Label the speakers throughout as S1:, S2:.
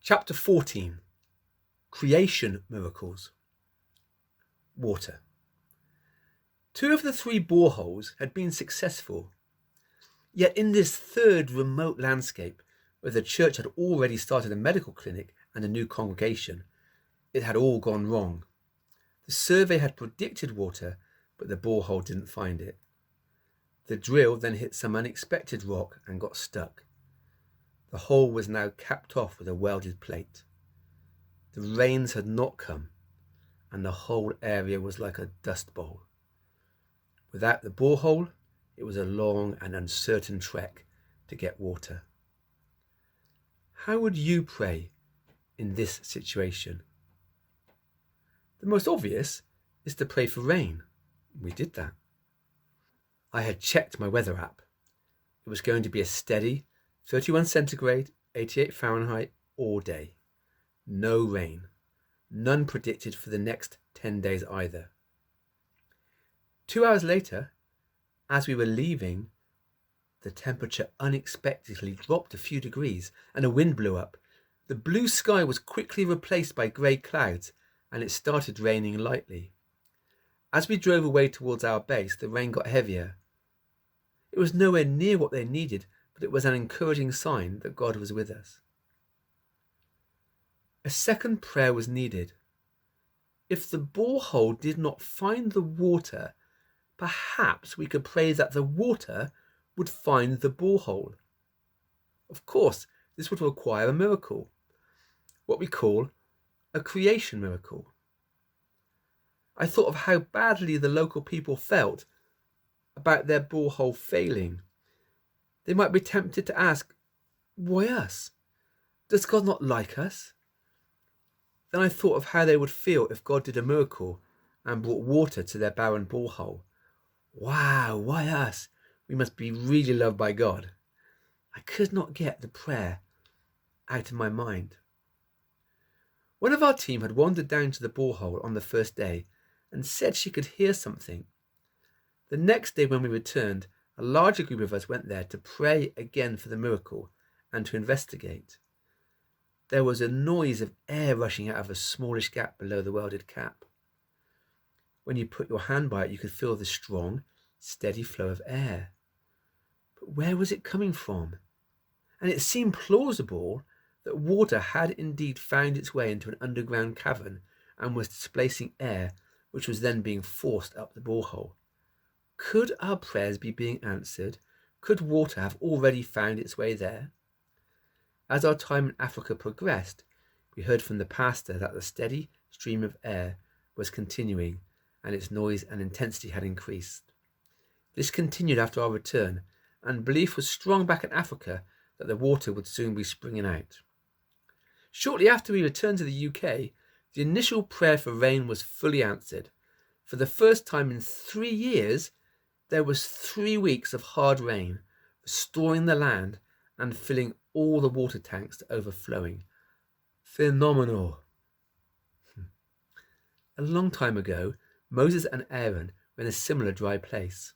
S1: Chapter 14. Creation Miracles. Water. 2 of the 3 boreholes had been successful. Yet in this third remote landscape, where the church had already started a medical clinic and a new congregation, it had all gone wrong. The survey had predicted water, but the borehole didn't find it. The drill then hit some unexpected rock and got stuck. The hole was now capped off with a welded plate. The rains had not come, and the whole area was like a dust bowl. Without the borehole, it was a long and uncertain trek to get water. How would you pray in this situation? The most obvious is to pray for rain. We did that. I had checked my weather app. It was going to be a steady 31 centigrade, 88 Fahrenheit all day. No rain. None predicted for the next 10 days either. 2 hours later, as we were leaving, the temperature unexpectedly dropped a few degrees and a wind blew up. The blue sky was quickly replaced by grey clouds and it started raining lightly. As we drove away towards our base, the rain got heavier. It was nowhere near what they needed, but it was an encouraging sign that God was with us. A second prayer was needed. If the borehole did not find the water, perhaps we could pray that the water would find the borehole. Of course, this would require a miracle, what we call a creation miracle. I thought of how badly the local people felt about their borehole failing. They might be tempted to ask, why us? Does God not like us? Then I thought of how they would feel if God did a miracle and brought water to their barren borehole. Wow, why us? We must be really loved by God. I could not get the prayer out of my mind. One of our team had wandered down to the borehole on the first day and said she could hear something. The next day when we returned, a larger group of us went there to pray again for the miracle and to investigate. There was a noise of air rushing out of a smallish gap below the welded cap. When you put your hand by it, you could feel the strong, steady flow of air. But where was it coming from? And it seemed plausible that water had indeed found its way into an underground cavern and was displacing air, which was then being forced up the borehole. Could our prayers be being answered? Could water have already found its way there? As our time in Africa progressed, we heard from the pastor that the steady stream of air was continuing and its noise and intensity had increased. This continued after our return, and belief was strong back in Africa that the water would soon be springing out. Shortly after we returned to the UK, the initial prayer for rain was fully answered. For the first time in 3 years, there was 3 weeks of hard rain, restoring the land and filling all the water tanks to overflowing. Phenomenal. A long time ago, Moses and Aaron were in a similar dry place.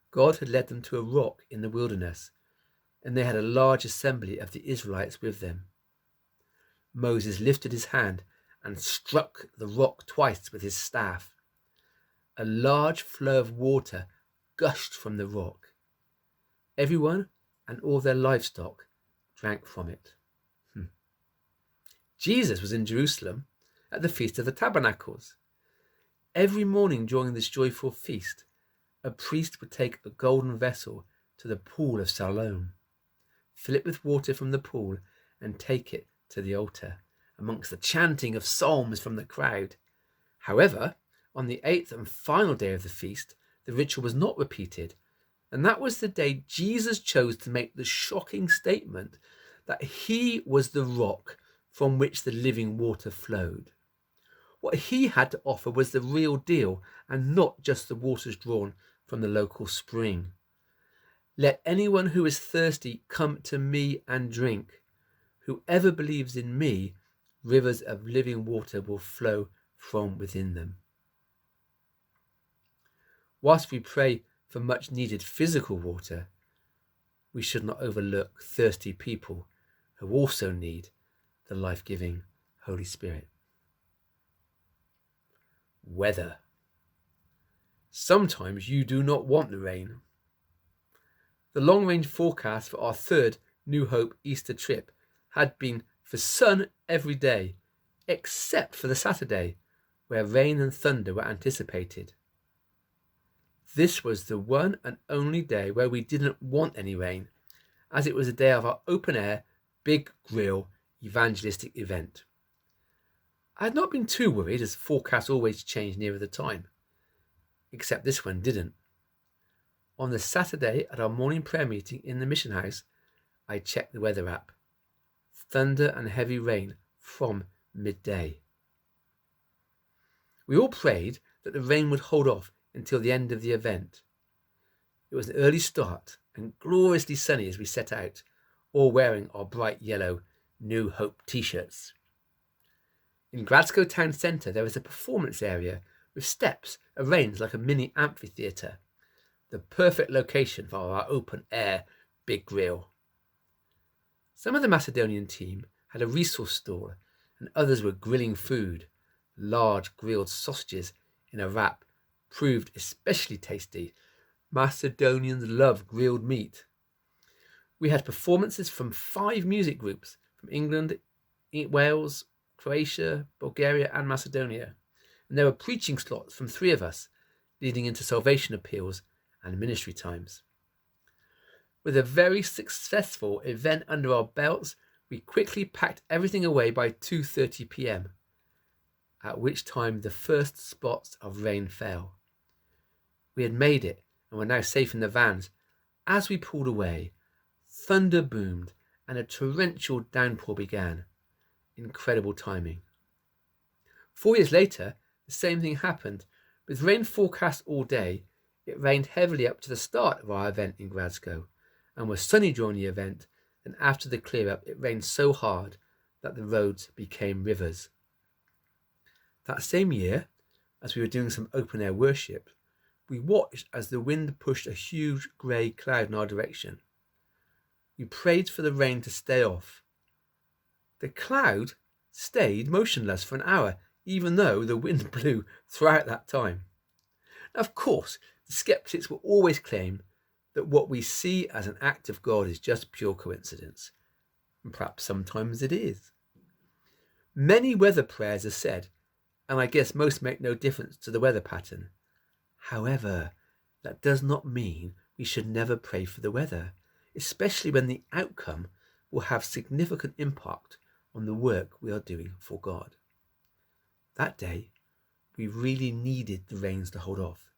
S1: God had led them to a rock in the wilderness, and they had a large assembly of the Israelites with them. Moses lifted his hand and struck the rock twice with his staff. A large flow of water gushed from the rock. Everyone and all their livestock drank from it. Jesus was in Jerusalem at the Feast of the Tabernacles. Every morning during this joyful feast, a priest would take a golden vessel to the pool of Siloam, fill it with water from the pool, and take it to the altar, amongst the chanting of psalms from the crowd. However, on the 8th and final day of the feast, the ritual was not repeated, and that was the day Jesus chose to make the shocking statement that he was the rock from which the living water flowed. What he had to offer was the real deal, and not just the waters drawn from the local spring. Let anyone who is thirsty come to me and drink. Whoever believes in me, rivers of living water will flow from within them. Whilst we pray for much needed physical water, we should not overlook thirsty people who also need the life-giving Holy Spirit. Weather. Sometimes you do not want the rain. The long-range forecast for our third New Hope Easter trip had been for sun every day, except for the Saturday, where rain and thunder were anticipated. This was the one and only day where we didn't want any rain, as it was a day of our open-air, big grill evangelistic event. I had not been too worried, as forecasts always change nearer the time, except this one didn't. On the Saturday at our morning prayer meeting in the mission house, I checked the weather app. Thunder and heavy rain from midday. We all prayed that the rain would hold off until the end of the event. It was an early start and gloriously sunny as we set out, all wearing our bright yellow New Hope t-shirts. In Glasgow town centre there was a performance area with steps arranged like a mini amphitheatre, the perfect location for our open-air big grill. Some of the Macedonian team had a resource stall and others were grilling food. Large grilled sausages in a wrap proved especially tasty. Macedonians love grilled meat. We had performances from 5 music groups from England, Wales, Croatia, Bulgaria and Macedonia, and there were preaching slots from 3 of us, leading into salvation appeals and ministry times. With a very successful event under our belts, we quickly packed everything away by 2:30 p.m, at which time the first spots of rain fell. We had made it and were now safe in the vans. As we pulled away, thunder boomed and a torrential downpour began. Incredible timing. 4 years later, the same thing happened. With rain forecast all day, it rained heavily up to the start of our event in Glasgow and was sunny during the event, and after the clear-up it rained so hard that the roads became rivers. That same year, as we were doing some open-air worship, we watched as the wind pushed a huge grey cloud in our direction. We prayed for the rain to stay off. The cloud stayed motionless for an hour, even though the wind blew throughout that time. Now, of course, the skeptics will always claim that what we see as an act of God is just pure coincidence, and perhaps sometimes it is. Many weather prayers are said, and I guess most make no difference to the weather pattern. However, that does not mean we should never pray for the weather, especially when the outcome will have significant impact on the work we are doing for God. That day, we really needed the rains to hold off,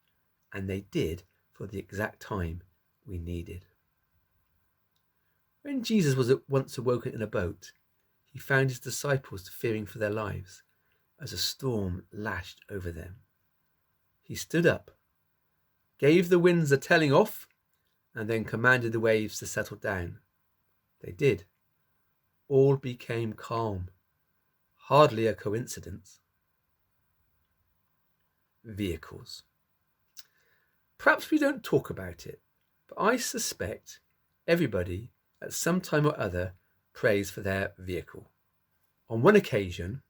S1: and they did for the exact time we needed. When Jesus was once awoken in a boat, he found his disciples fearing for their lives as a storm lashed over them. He stood up, gave the winds a telling off, and then commanded the waves to settle down. They did. All became calm. Hardly a coincidence. Vehicles. Perhaps we don't talk about it, but I suspect everybody at some time or other prays for their vehicle. On one occasion,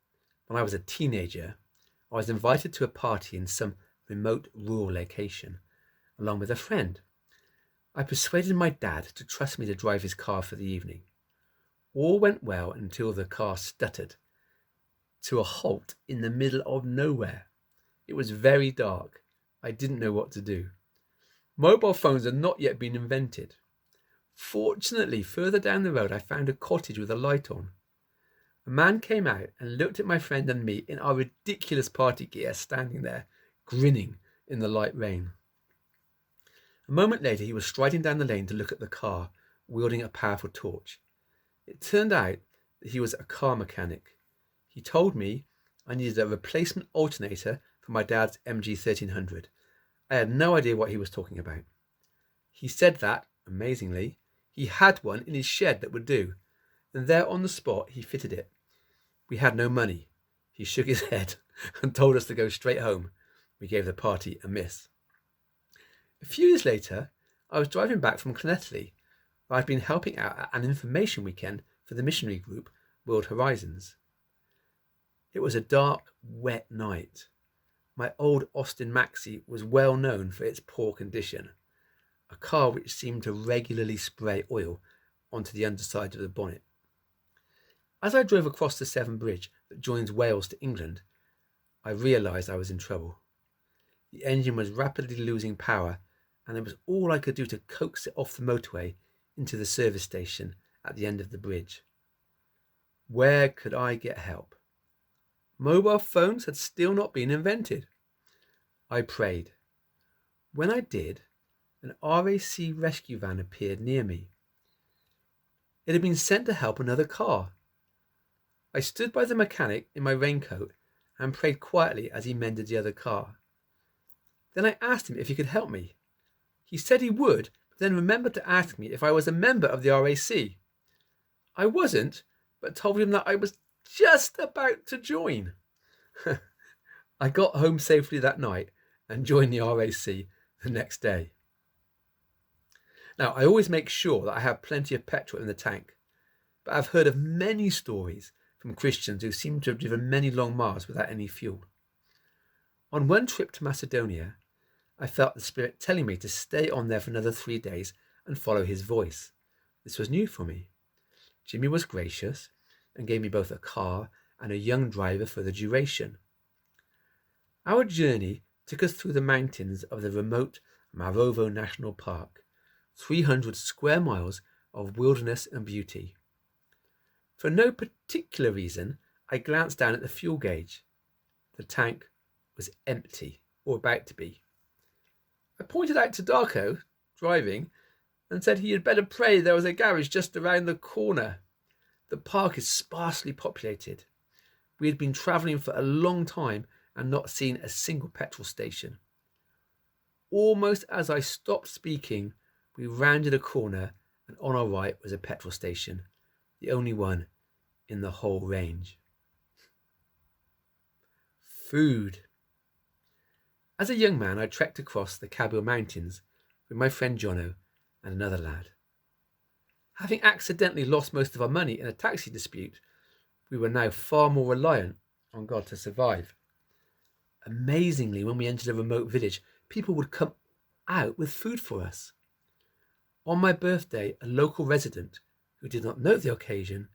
S1: when I was a teenager, I was invited to a party in some remote rural location, along with a friend. I persuaded my dad to trust me to drive his car for the evening. All went well until the car stuttered to a halt in the middle of nowhere. It was very dark. I didn't know what to do. Mobile phones had not yet been invented. Fortunately, further down the road, I found a cottage with a light on. A man came out and looked at my friend and me in our ridiculous party gear, standing there, grinning in the light rain. A moment later, he was striding down the lane to look at the car, wielding a powerful torch. It turned out that he was a car mechanic. He told me I needed a replacement alternator for my dad's MG 1300. I had no idea what he was talking about. He said that, amazingly, he had one in his shed that would do, and there on the spot he fitted it. We had no money. He shook his head and told us to go straight home. We gave the party a miss. A few years later, I was driving back from Connettley, where I'd been helping out at an information weekend for the missionary group World Horizons. It was a dark, wet night. My old Austin Maxi was well known for its poor condition, a car which seemed to regularly spray oil onto the underside of the bonnet. As I drove across the Severn Bridge that joins Wales to England, I realised I was in trouble. The engine was rapidly losing power, and it was all I could do to coax it off the motorway into the service station at the end of the bridge. Where could I get help? Mobile phones had still not been invented. I prayed. When I did, an RAC rescue van appeared near me. It had been sent to help another car. I stood by the mechanic in my raincoat and prayed quietly as he mended the other car. Then I asked him if he could help me. He said he would, but then remembered to ask me if I was a member of the RAC. I wasn't, but told him that I was just about to join. I got home safely that night and joined the RAC the next day. Now, I always make sure that I have plenty of petrol in the tank, but I've heard of many stories from Christians who seem to have driven many long miles without any fuel. On one trip to Macedonia, I felt the Spirit telling me to stay on there for another 3 days and follow his voice. This was new for me. Jimmy was gracious and gave me both a car and a young driver for the duration. Our journey took us through the mountains of the remote Marovo National Park, 300 square miles of wilderness and beauty. For no particular reason, I glanced down at the fuel gauge. The tank was empty, or about to be. I pointed out to Darko, driving, and said he had better pray there was a garage just around the corner. The park is sparsely populated. We had been travelling for a long time and not seen a single petrol station. Almost as I stopped speaking, we rounded a corner, and on our right was a petrol station, the only one in the whole range. Food. As a young man, I trekked across the Kabyl mountains with my friend Jono and another lad. Having accidentally lost most of our money in a taxi dispute, we were now far more reliant on God to survive. Amazingly, when we entered a remote village, people would come out with food for us. On my birthday, a local resident, who did not know the occasion,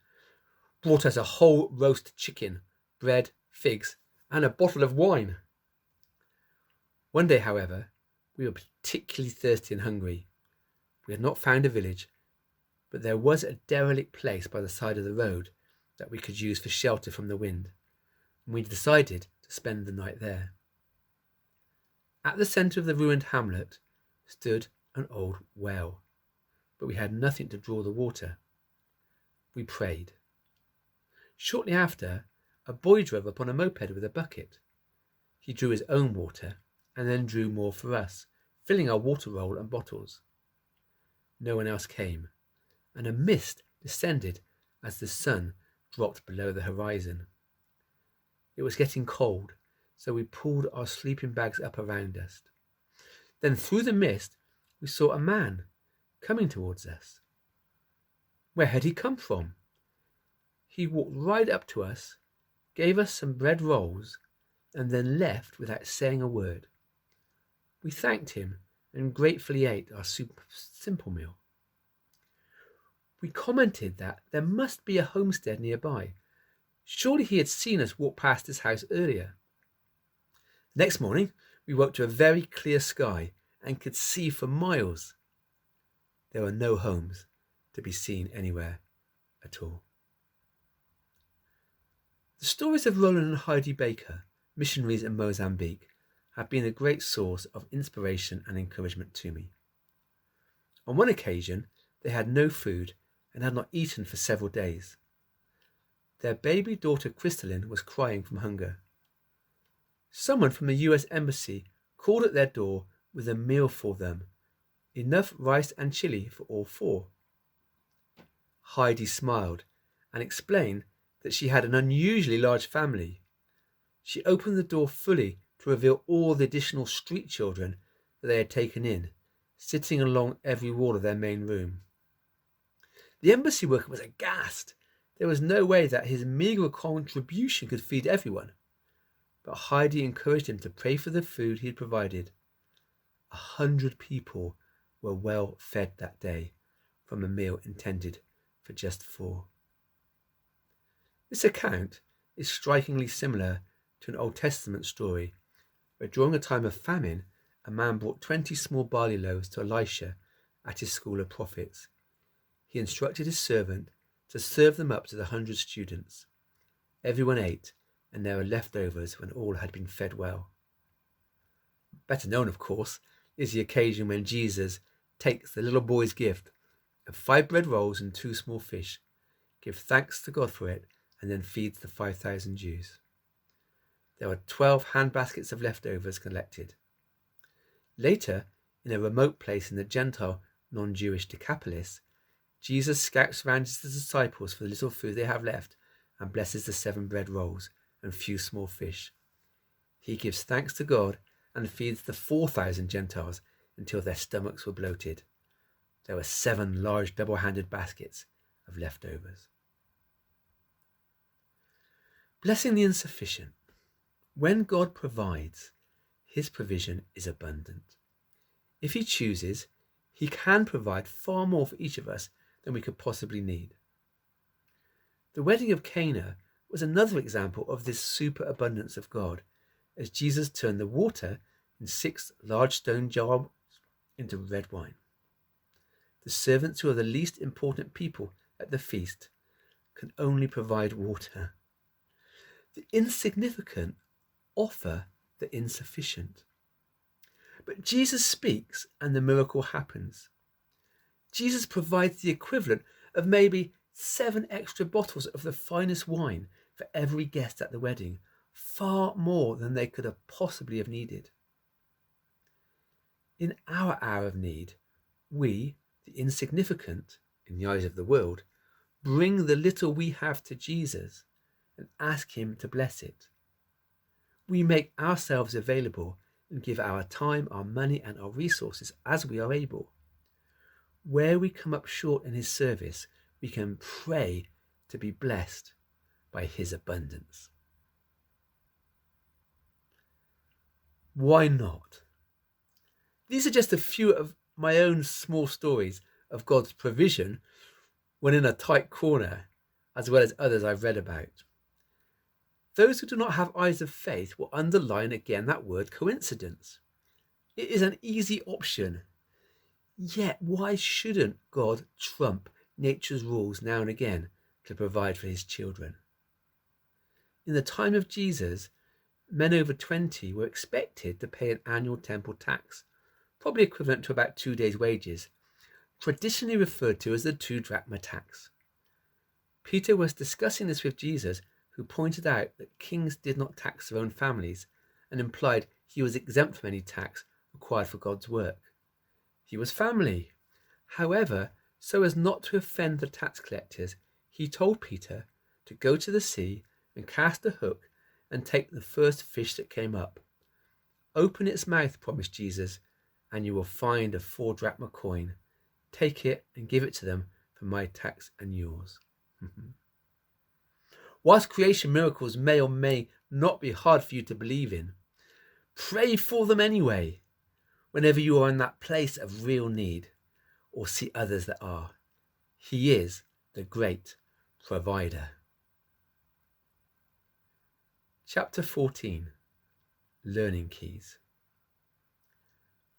S1: brought us a whole roast chicken, bread, figs, and a bottle of wine. One day, however, we were particularly thirsty and hungry. We had not found a village, but there was a derelict place by the side of the road that we could use for shelter from the wind, and we decided to spend the night there. At the centre of the ruined hamlet stood an old well, but we had nothing to draw the water. We prayed. Shortly after, a boy drove up on a moped with a bucket. He drew his own water and then drew more for us, filling our water roll and bottles. No one else came, and a mist descended as the sun dropped below the horizon. It was getting cold, so we pulled our sleeping bags up around us. Then through the mist, we saw a man coming towards us. Where had he come from? He walked right up to us, gave us some bread rolls, and then left without saying a word. We thanked him and gratefully ate our simple meal. We commented that there must be a homestead nearby. Surely he had seen us walk past his house earlier. Next morning, we woke to a very clear sky and could see for miles. There were no homes to be seen anywhere at all. The stories of Roland and Heidi Baker, missionaries in Mozambique, have been a great source of inspiration and encouragement to me. On one occasion, they had no food and had not eaten for several days. Their baby daughter Crystalline was crying from hunger. Someone from the US Embassy called at their door with a meal for them, enough rice and chili for all four. Heidi smiled and explained that she had an unusually large family. She opened the door fully to reveal all the additional street children that they had taken in, sitting along every wall of their main room. The embassy worker was aghast. There was no way that his meagre contribution could feed everyone, but Heidi encouraged him to pray for the food he had provided. 100 people were well fed that day from a meal intended for just 4. This account is strikingly similar to an Old Testament story where during a time of famine, a man brought 20 small barley loaves to Elisha at his school of prophets. He instructed his servant to serve them up to the 100 students. Everyone ate, and there were leftovers when all had been fed well. Better known, of course, is the occasion when Jesus takes the little boy's gift of 5 bread rolls and 2 small fish, gives thanks to God for it, and then feeds the 5,000 Jews. There were 12 hand baskets of leftovers collected. Later, in a remote place in the Gentile, non-Jewish Decapolis, Jesus scouts around his disciples for the little food they have left and blesses the 7 bread rolls and few small fish. He gives thanks to God and feeds the 4,000 Gentiles until their stomachs were bloated. There were 7 large double-handed baskets of leftovers. Blessing the insufficient. When God provides, his provision is abundant. If he chooses, he can provide far more for each of us than we could possibly need. The wedding of Cana was another example of this superabundance of God, as Jesus turned the water in 6 large stone jars into red wine. The servants, who are the least important people at the feast, can only provide water. The insignificant offer the insufficient. But Jesus speaks and the miracle happens. Jesus provides the equivalent of maybe 7 extra bottles of the finest wine for every guest at the wedding, far more than they could have possibly have needed. In our hour of need, we, the insignificant in the eyes of the world, bring the little we have to Jesus and ask him to bless it. We make ourselves available and give our time, our money, and our resources as we are able. Where we come up short in his service, we can pray to be blessed by his abundance. Why not? These are just a few of my own small stories of God's provision when in a tight corner, as well as others I've read about. Those who do not have eyes of faith will underline again that word coincidence. It is an easy option. Yet why shouldn't God trump nature's rules now and again to provide for his children? In the time of Jesus, men over 20 were expected to pay an annual temple tax, probably equivalent to about 2 days' wages, traditionally referred to as the 2 drachma tax. Peter was discussing this with Jesus, who pointed out that kings did not tax their own families and implied he was exempt from any tax required for God's work. He was family. However, so as not to offend the tax collectors, he told Peter to go to the sea and cast a hook and take the first fish that came up. Open its mouth, promised Jesus, and you will find a 4 drachma coin. Take it and give it to them for my tax and yours. Whilst creation miracles may or may not be hard for you to believe in, pray for them anyway, whenever you are in that place of real need or see others that are. He is the great provider. Chapter 14. Learning Keys.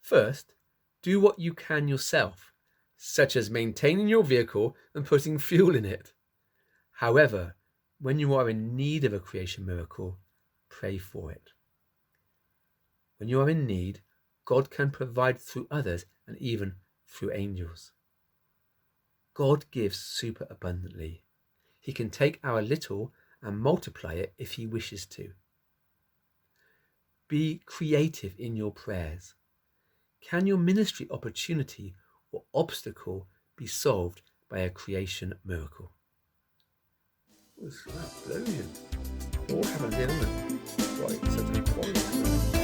S1: First, do what you can yourself, such as maintaining your vehicle and putting fuel in it. However, when you are in need of a creation miracle, pray for it. When you are in need, God can provide through others and even through angels. God gives super abundantly. He can take our little and multiply it if he wishes to. Be creative in your prayers. Can your ministry opportunity or obstacle be solved by a creation miracle? What's that explosion? All have a little right, such a quality.